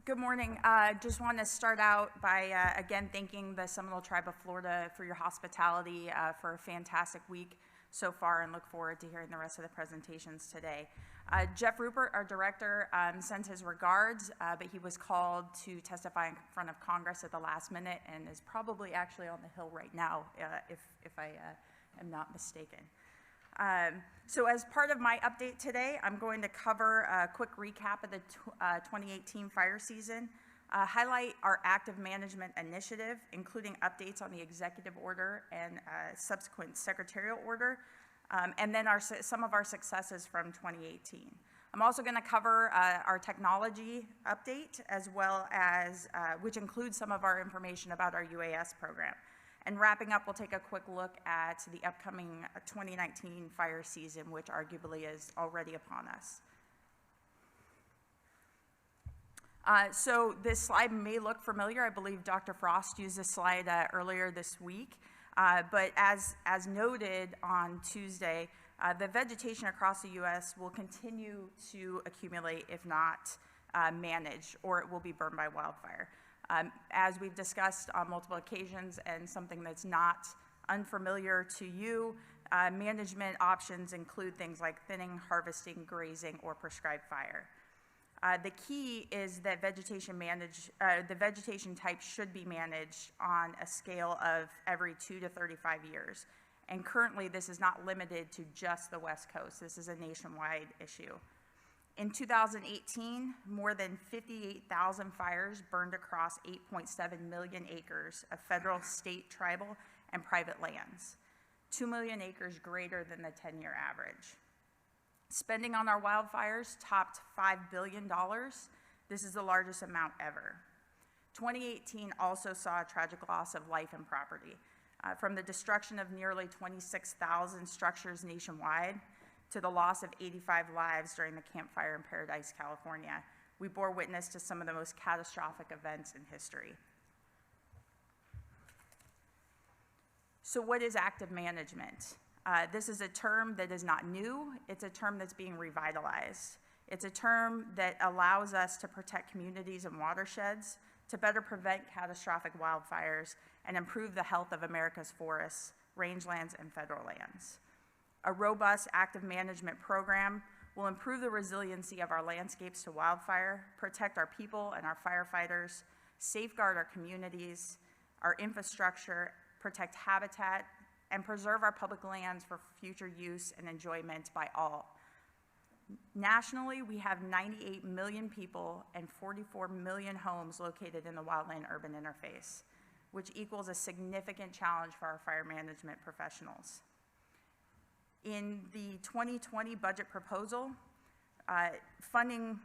Good morning. Just want to start out by again thanking the Seminole Tribe of Florida for your hospitality for a fantastic week so far, and look forward to hearing the rest of the presentations today. Jeff Rupert, our director, sends his regards, but he was called to testify in front of Congress at the last minute and is probably actually on the Hill right now, if I am not mistaken. So as part of my update today, I'm going to cover a quick recap of the 2018 fire season, highlight our active management initiative, including updates on the executive order and subsequent secretarial order, and then some of our successes from 2018. I'm also going to cover our technology update, as well as, which includes some of our information about our UAS program. And wrapping up, we'll take a quick look at the upcoming 2019 fire season, which arguably is already upon us. So this slide may look familiar. I believe Dr. Frost used this slide earlier this week. But as noted on Tuesday, the vegetation across the U.S. will continue to accumulate, if not managed, or it will be burned by wildfire. As we've discussed on multiple occasions, and something that's not unfamiliar to you, management options include things like thinning, harvesting, grazing, or prescribed fire. The key is that the vegetation type should be managed on a scale of every 2 to 35 years. And currently, this is not limited to just the West Coast. This is a nationwide issue. In 2018, more than 58,000 fires burned across 8.7 million acres of federal, state, tribal, and private lands, 2 million acres greater than the 10-year average. Spending on our wildfires topped $5 billion. This is the largest amount ever. 2018 also saw a tragic loss of life and property, from the destruction of nearly 26,000 structures nationwide to the loss of 85 lives during the Camp Fire in Paradise, California. We bore witness to some of the most catastrophic events in history. So what is active management? This is a term that is not new. It's a term that's being revitalized. It's a term that allows us to protect communities and watersheds, to better prevent catastrophic wildfires, and improve the health of America's forests, rangelands, and federal lands. A robust active management program will improve the resiliency of our landscapes to wildfire, protect our people and our firefighters, safeguard our communities, our infrastructure, protect habitat, and preserve our public lands for future use and enjoyment by all. Nationally, we have 98 million people and 44 million homes located in the wildland-urban interface, which equals a significant challenge for our fire management professionals. In the 2020 budget proposal, funding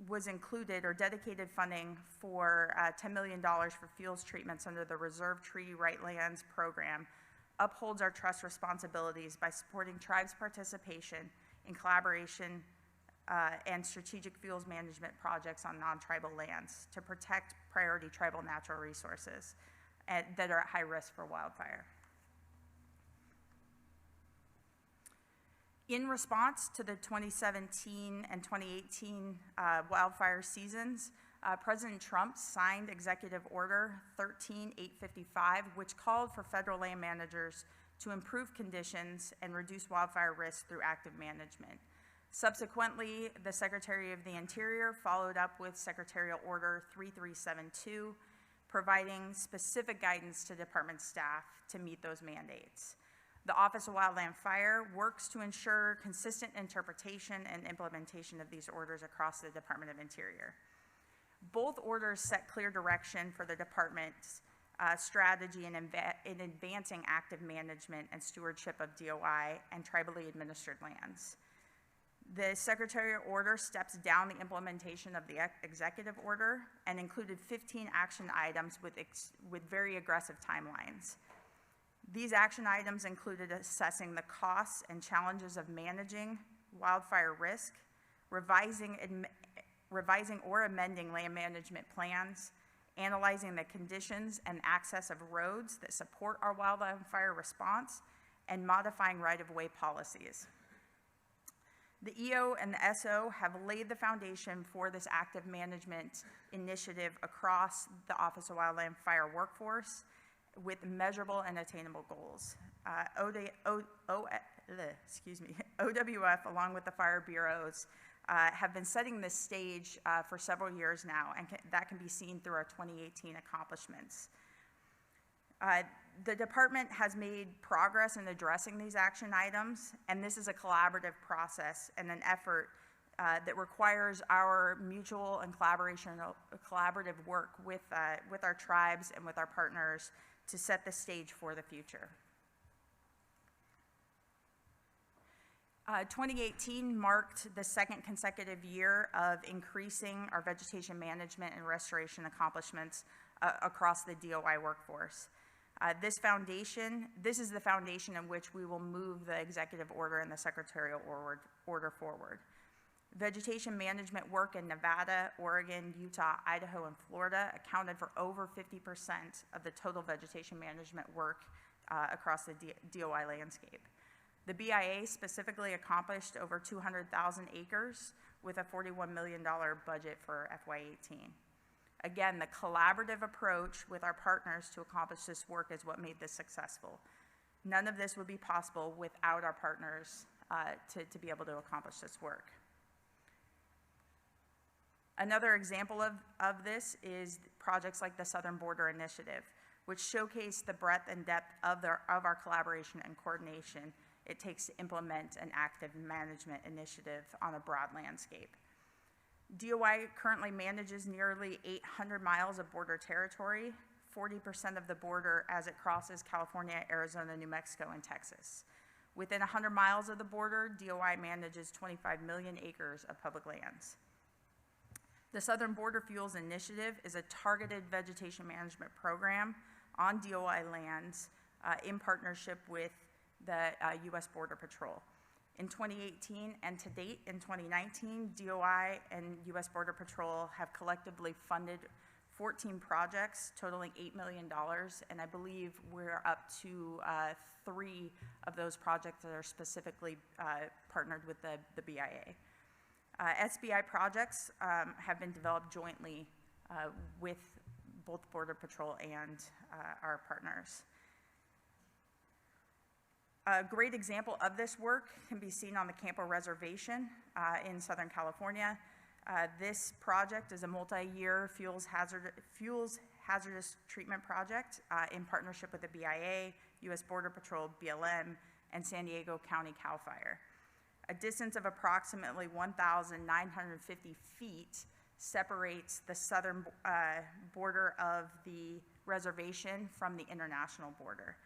was included, or dedicated funding for $10 million for fuels treatments under the Reserve Treaty Right Lands program upholds our trust responsibilities by supporting tribes' participation in collaboration and strategic fuels management projects on non-tribal lands to protect priority tribal natural resources that are at high risk for wildfire. In response to the 2017 and 2018 wildfire seasons, President Trump signed Executive Order 13855, which called for federal land managers to improve conditions and reduce wildfire risk through active management. Subsequently, the Secretary of the Interior followed up with Secretarial Order 3372, providing specific guidance to department staff to meet those mandates. The Office of Wildland Fire works to ensure consistent interpretation and implementation of these orders across the Department of Interior. Both orders set clear direction for the department's strategy in advancing active management and stewardship of DOI and tribally administered lands. The Secretarial Order steps down the implementation of the Executive Order and included 15 action items with very aggressive timelines. These action items included assessing the costs and challenges of managing wildfire risk, revising or amending land management plans, analyzing the conditions and access of roads that support our wildfire response, and modifying right-of-way policies. The EO and the SO have laid the foundation for this active management initiative across the Office of Wildland Fire workforce with measurable and attainable goals. OWF, along with the fire bureaus, have been setting this stage for several years now, and that can be seen through our 2018 accomplishments. The department has made progress in addressing these action items, and this is a collaborative process and an effort that requires our mutual and collaborative work with our tribes and with our partners to set the stage for the future. 2018 marked the second consecutive year of increasing our vegetation management and restoration accomplishments across the DOI workforce. This is the foundation in which we will move the executive order and the secretarial order forward. Vegetation management work in Nevada, Oregon, Utah, Idaho, and Florida accounted for over 50% of the total vegetation management work across the DOI landscape. The BIA specifically accomplished over 200,000 acres with a $41 million budget for FY18. Again, the collaborative approach with our partners to accomplish this work is what made this successful. None of this would be possible without our partners to be able to accomplish this work. Another example of this is projects like the Southern Border Initiative, which showcase the breadth and depth of our collaboration and coordination it takes to implement an active management initiative on a broad landscape. DOI currently manages nearly 800 miles of border territory, 40% of the border as it crosses California, Arizona, New Mexico, and Texas. Within 100 miles of the border, DOI manages 25 million acres of public lands. The Southern Border Fuels Initiative is a targeted vegetation management program on DOI lands in partnership with the U.S. Border Patrol. In 2018 and to date in 2019, DOI and U.S. Border Patrol have collectively funded 14 projects totaling $8 million, and I believe we're up to 3 of those projects that are specifically partnered with the BIA. SBI projects have been developed jointly with both Border Patrol and our partners. A great example of this work can be seen on the Campo Reservation in Southern California. This project is a multi-year fuels hazardous treatment project in partnership with the BIA, U.S. Border Patrol, BLM, and San Diego County CAL FIRE. A distance of approximately 1,950 feet separates the southern border of the reservation from the international border.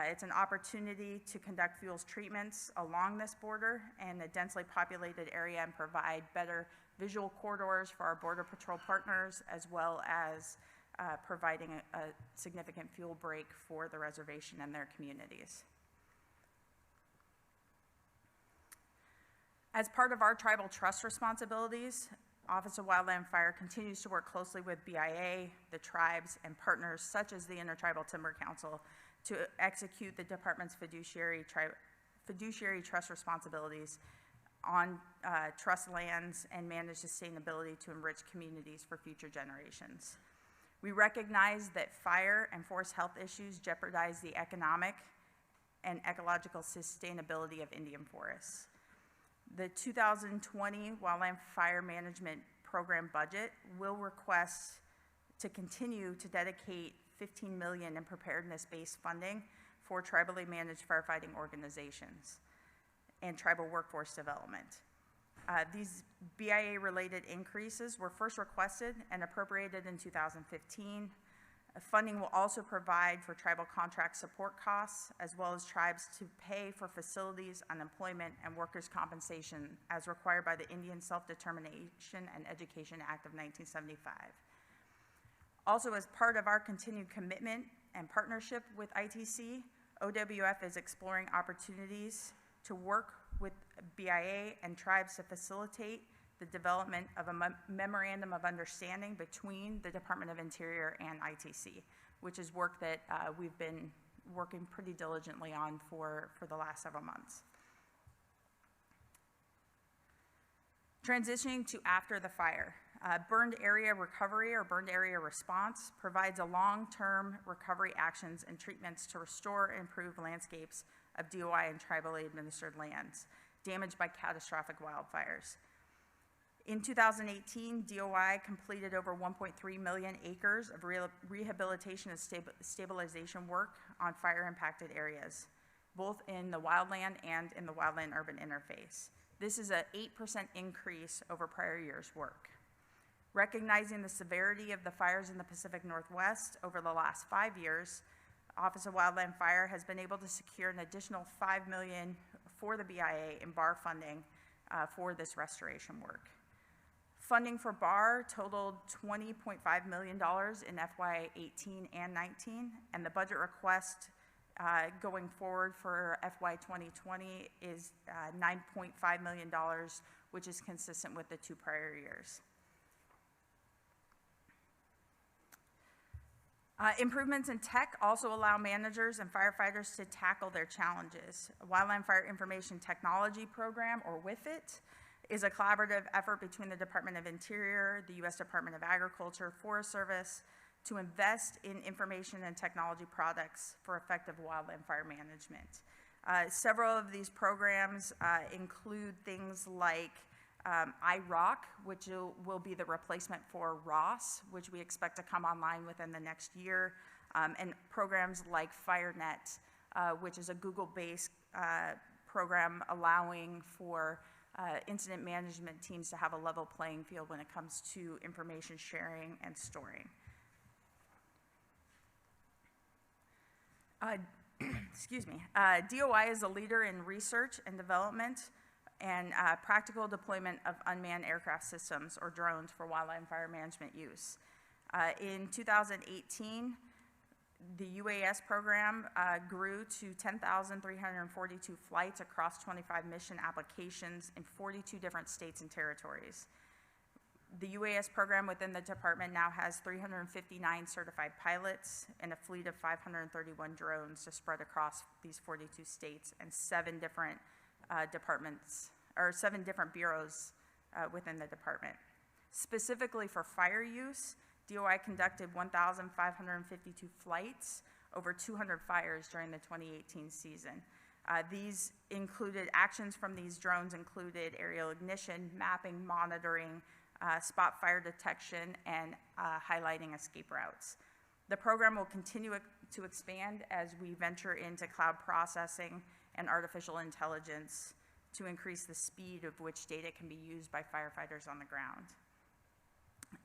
It's an opportunity to conduct fuels treatments along this border in a densely populated area and provide better visual corridors for our Border Patrol partners, as well as providing a significant fuel break for the reservation and their communities. As part of our tribal trust responsibilities, Office of Wildland Fire continues to work closely with BIA, the tribes, and partners such as the Intertribal Timber Council to execute the department's fiduciary trust responsibilities on trust lands and manage sustainability to enrich communities for future generations. We recognize that fire and forest health issues jeopardize the economic and ecological sustainability of Indian forests. The 2020 Wildland Fire Management Program budget will request to continue to dedicate $15 million in preparedness-based funding for tribally managed firefighting organizations and tribal workforce development. These BIA-related increases were first requested and appropriated in 2015. Funding will also provide for tribal contract support costs, as well as tribes to pay for facilities, unemployment, and workers' compensation as required by the Indian Self-Determination and Education Act of 1975. Also, as part of our continued commitment and partnership with ITC, OWF is exploring opportunities to work with BIA and tribes to facilitate the development of a memorandum of understanding between the Department of Interior and ITC, which is work that we've been working pretty diligently on for the last several months. Transitioning to after the fire. Burned area recovery or burned area response provides a long-term recovery actions and treatments to restore and improve landscapes of DOI and tribally administered lands damaged by catastrophic wildfires. In 2018, DOI completed over 1.3 million acres of rehabilitation and stabilization work on fire-impacted areas, both in the wildland and in the wildland urban interface. This is an 8% increase over prior year's work. Recognizing the severity of the fires in the Pacific Northwest over the last 5 years, Office of Wildland Fire has been able to secure an additional $5 million for the BIA in BAR funding for this restoration work. Funding for BAR totaled $20.5 million in FY 18 and 19, and the budget request going forward for FY 2020 is $9.5 million, which is consistent with the 2 prior years. Improvements in tech also allow managers and firefighters to tackle their challenges. Wildland Fire Information Technology Program, or WIFIT, is a collaborative effort between the Department of Interior, the U.S. Department of Agriculture, Forest Service, to invest in information and technology products for effective wildland fire management. Several of these programs include things like iRock, which will be the replacement for ROS, which we expect to come online within the next year, and programs like FireNet, which is a Google-based program allowing for incident management teams to have a level playing field when it comes to information sharing and storing. Excuse me. DOI is a leader in research and development and practical deployment of unmanned aircraft systems, or drones, for wildland fire management use. In 2018, the UAS program grew to 10,342 flights across 25 mission applications in 42 different states and territories. The UAS program within the department now has 359 certified pilots and a fleet of 531 drones to spread across these 42 states and 7 different departments, or 7 different bureaus within the department. Specifically for fire use, DOI conducted 1,552 flights over 200 fires during the 2018 season. These included actions from these drones included aerial ignition, mapping, monitoring, spot fire detection, and highlighting escape routes. The program will continue to expand as we venture into cloud processing and artificial intelligence to increase the speed of which data can be used by firefighters on the ground.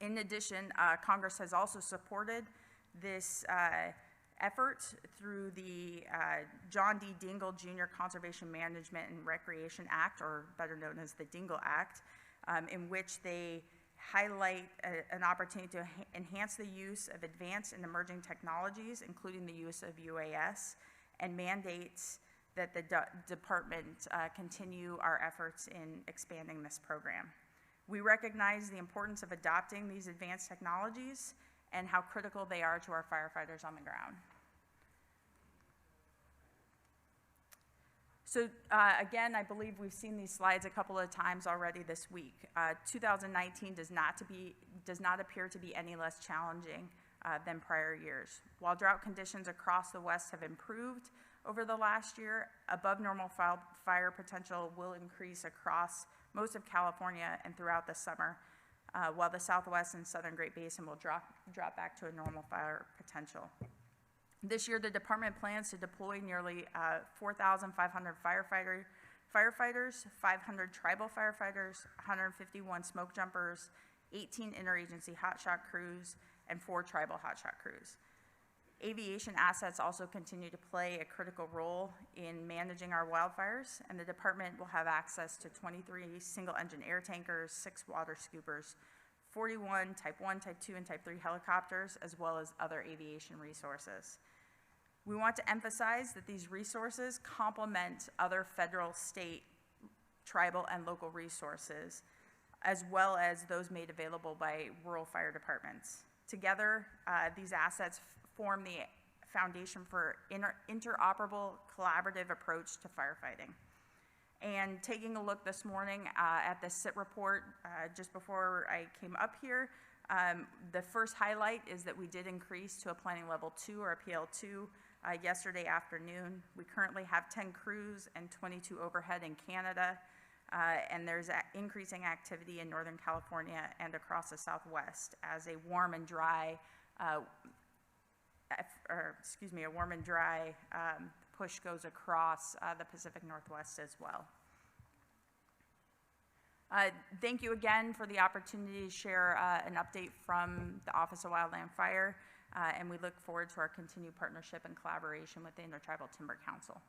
In addition, Congress has also supported this effort through the John D. Dingell Jr. Conservation Management and Recreation Act, or better known as the Dingell Act, in which they highlight an opportunity to enhance the use of advanced and emerging technologies, including the use of UAS, and mandates that the department continue our efforts in expanding this program. We recognize the importance of adopting these advanced technologies and how critical they are to our firefighters on the ground. So again, I believe we've seen these slides a couple of times already this week. 2019 does not appear to be any less challenging than prior years. While drought conditions across the West have improved over the last year, above normal fire potential will increase across most of California and throughout the summer, while the Southwest and Southern Great Basin will drop back to a normal fire potential. This year, the department plans to deploy nearly 4,500 firefighters, 500 tribal firefighters, 151 smoke jumpers, 18 interagency hotshot crews, and 4 tribal hotshot crews. Aviation assets also continue to play a critical role in managing our wildfires, and the department will have access to 23 single-engine air tankers, 6 water scoopers, 41 Type 1, Type 2, and Type 3 helicopters, as well as other aviation resources. We want to emphasize that these resources complement other federal, state, tribal, and local resources, as well as those made available by rural fire departments. Together, these assets form the foundation for interoperable, collaborative approach to firefighting. And taking a look this morning at the SIT report just before I came up here, the first highlight is that we did increase to a planning level 2 or a PL2 yesterday afternoon. We currently have 10 crews and 22 overhead in Canada, and there's increasing activity in Northern California and across the Southwest as a warm and dry, push goes across the Pacific Northwest as well. Thank you again for the opportunity to share an update from the Office of Wildland Fire, and we look forward to our continued partnership and collaboration with the Intertribal Timber Council.